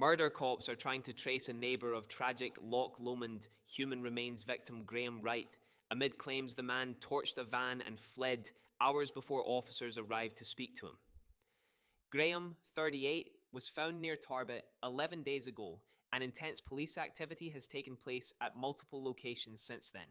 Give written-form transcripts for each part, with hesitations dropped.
Murder cops are trying to trace a neighbour of tragic Loch Lomond human remains victim Graham Wright, amid claims the man torched a van and fled hours before officers arrived to speak to him. Graham, 38, was found near Tarbet 11 days ago, and intense police activity has taken place at multiple locations since then.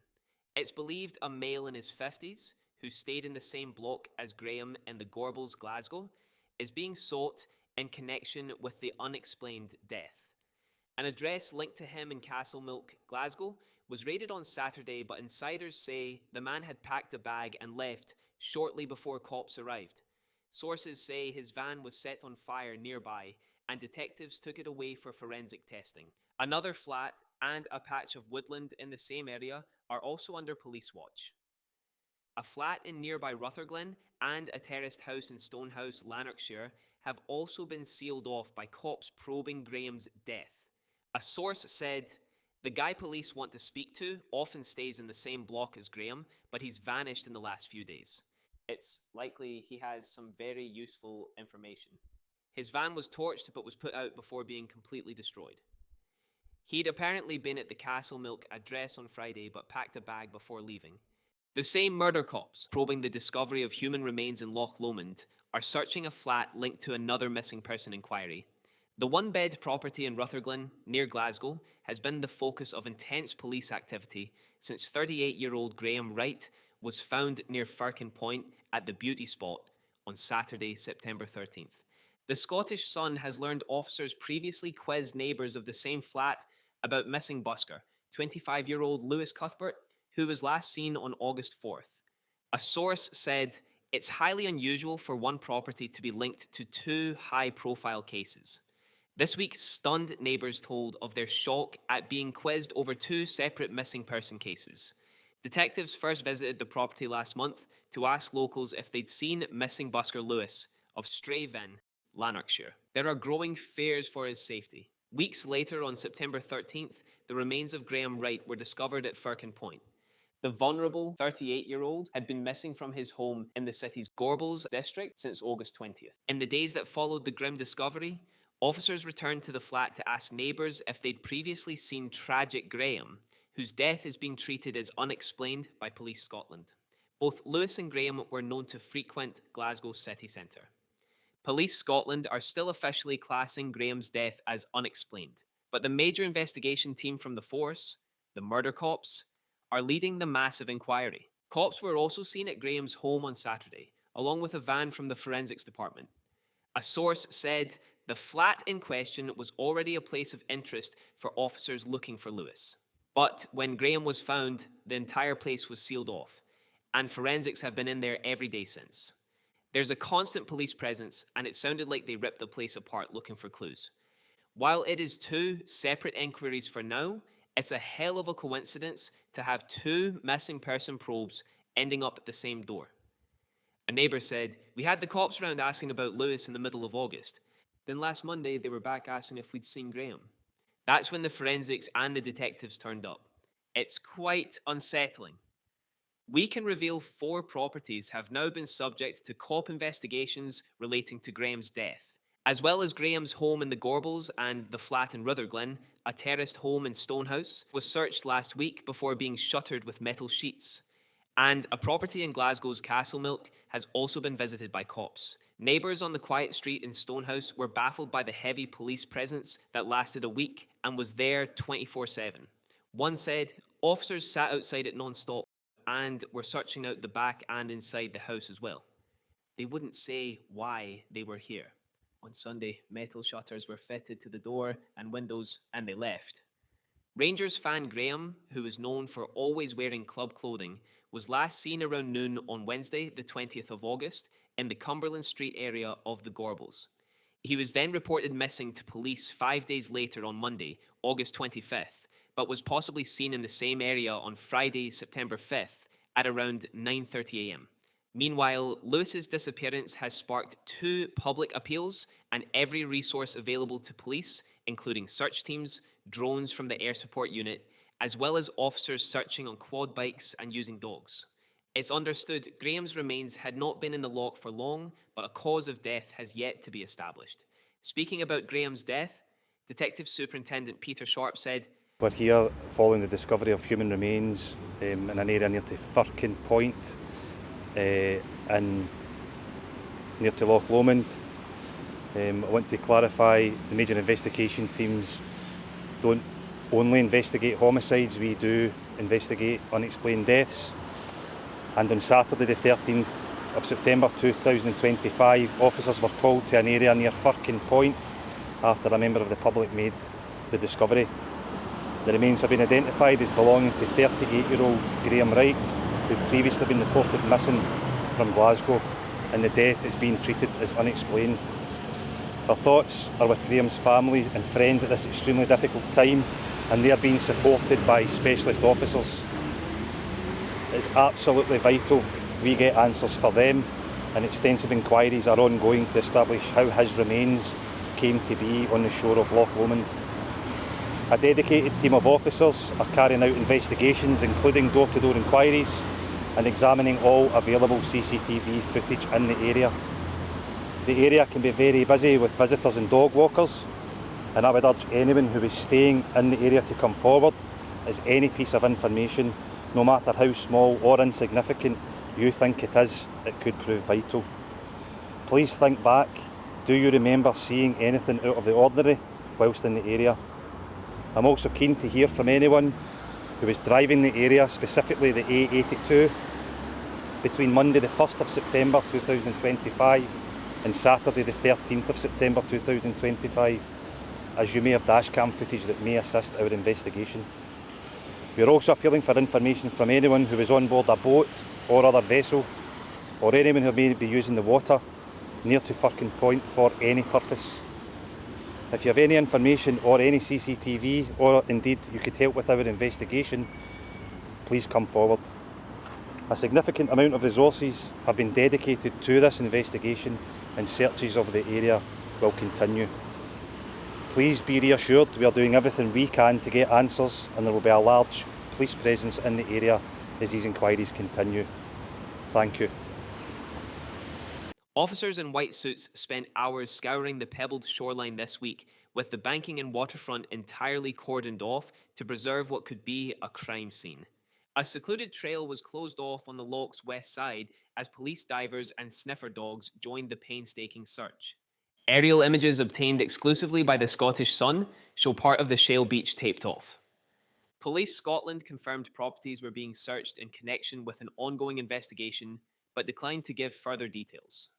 It's believed a male in his 50s, who stayed in the same block as Graham in the Gorbals, Glasgow, is being sought in connection with the unexplained death. An address linked to him in Castlemilk, Glasgow, was raided on Saturday, but insiders say the man had packed a bag and left shortly before cops arrived. Sources say his van was set on fire nearby, and detectives took it away for forensic testing. Another flat and a patch of woodland in the same area are also under police watch. A flat in nearby Rutherglen and a terraced house in Stonehouse, Lanarkshire, have also been sealed off by cops probing Graham's death. A source said, "The guy police want to speak to often stays in the same block as Graham, but he's vanished in the last few days. It's likely he has some very useful information." His van was torched but was put out before being completely destroyed. He'd apparently been at the Castlemilk address on Friday but packed a bag before leaving. The same murder cops probing the discovery of human remains in Loch Lomond are searching a flat linked to another missing person inquiry. The one-bed property in Rutherglen, near Glasgow, has been the focus of intense police activity since 38-year-old Graham Wright was found near Firkin Point at the beauty spot on Saturday, September 13th. The Scottish Sun has learned officers previously quizzed neighbours of the same flat about missing busker, 25-year-old Lewis Cuthbert, who was last seen on August 4th. A source said, "It's highly unusual for one property to be linked to two high-profile cases." This week, stunned neighbours told of their shock at being quizzed over two separate missing person cases. Detectives first visited the property last month to ask locals if they'd seen missing busker Lewis of Straven, Lanarkshire. There are growing fears for his safety. Weeks later, on September 13th, the remains of Graham Wright were discovered at Firkin Point. The vulnerable 38-year-old had been missing from his home in the city's Gorbals district since August 20th. In the days that followed the grim discovery, officers returned to the flat to ask neighbours if they'd previously seen tragic Graham, whose death is being treated as unexplained by Police Scotland. Both Lewis and Graham were known to frequent Glasgow city centre. Police Scotland are still officially classing Graham's death as unexplained, but the major investigation team from the force, the murder cops, are leading the massive inquiry. Cops were also seen at Graham's home on Saturday, along with a van from the forensics department. A source said the flat in question was already a place of interest for officers looking for Lewis. But when Graham was found, the entire place was sealed off, and forensics have been in there every day since. There's a constant police presence, and it sounded like they ripped the place apart looking for clues. While it is two separate inquiries for now, it's a hell of a coincidence to have two missing person probes ending up at the same door. A neighbour said, "We had the cops around asking about Lewis in the middle of August. Then last Monday they were back asking if we'd seen Graham." That's when the forensics and the detectives turned up. It's quite unsettling. We can reveal 4 properties have now been subject to cop investigations relating to Graham's death. As well as Graham's home in the Gorbals and the flat in Rutherglen, a terraced home in Stonehouse was searched last week before being shuttered with metal sheets. And a property in Glasgow's Castlemilk has also been visited by cops. Neighbours on the quiet street in Stonehouse were baffled by the heavy police presence that lasted a week and was there 24/7. One said, "Officers sat outside it non-stop and were searching out the back and inside the house as well. They wouldn't say why they were here." On Sunday, metal shutters were fitted to the door and windows, and they left. Rangers fan Graham, who is known for always wearing club clothing, was last seen around noon on Wednesday, the 20th of August, in the Cumberland Street area of the Gorbals. He was then reported missing to police 5 days later on Monday, August 25th, but was possibly seen in the same area on Friday, September 5th, at around 9:30 a.m. Meanwhile, Lewis's disappearance has sparked 2 public appeals and every resource available to police, including search teams, drones from the air support unit, as well as officers searching on quad bikes and using dogs. It's understood Graham's remains had not been in the loch for long, but a cause of death has yet to be established. Speaking about Graham's death, Detective Superintendent Peter Sharp said, "We're here following the discovery of human remains in an area near to Firkin Point and near to Loch Lomond. I want to clarify the major investigation teams don't only investigate homicides, we do investigate unexplained deaths. And on Saturday the 13th of September 2025, officers were called to an area near Firkin Point after a member of the public made the discovery. The remains have been identified as belonging to 38-year-old Graham Wright, who had previously been reported missing from Glasgow, and the death is being treated as unexplained. Our thoughts are with Graham's family and friends at this extremely difficult time, and they are being supported by specialist officers. It's absolutely vital we get answers for them, and extensive inquiries are ongoing to establish how his remains came to be on the shore of Loch Lomond. A dedicated team of officers are carrying out investigations, including door-to-door inquiries and examining all available CCTV footage in the area. The area can be very busy with visitors and dog walkers, and I would urge anyone who is staying in the area to come forward, as any piece of information, no matter how small or insignificant you think it is, it could prove vital. Please think back. Do you remember seeing anything out of the ordinary whilst in the area? I'm also keen to hear from anyone who was driving the area, specifically the A82, between Monday the 1st of September 2025 and Saturday the 13th of September 2025, as you may have dashcam footage that may assist our investigation. We are also appealing for information from anyone who is on board a boat or other vessel, or anyone who may be using the water near to Firkin Point for any purpose. If you have any information or any CCTV, or indeed you could help with our investigation, please come forward. A significant amount of resources have been dedicated to this investigation, and searches of the area will continue. Please be reassured we are doing everything we can to get answers, and there will be a large police presence in the area as these inquiries continue. Thank you. officers in white suits spent hours scouring the pebbled shoreline this week, with the banking and waterfront entirely cordoned off to preserve what could be a crime scene. A secluded trail was closed off on the loch's west side as police divers and sniffer dogs joined the painstaking search. Aerial images obtained exclusively by the Scottish Sun show part of the shale beach taped off. Police Scotland confirmed properties were being searched in connection with an ongoing investigation, but declined to give further details.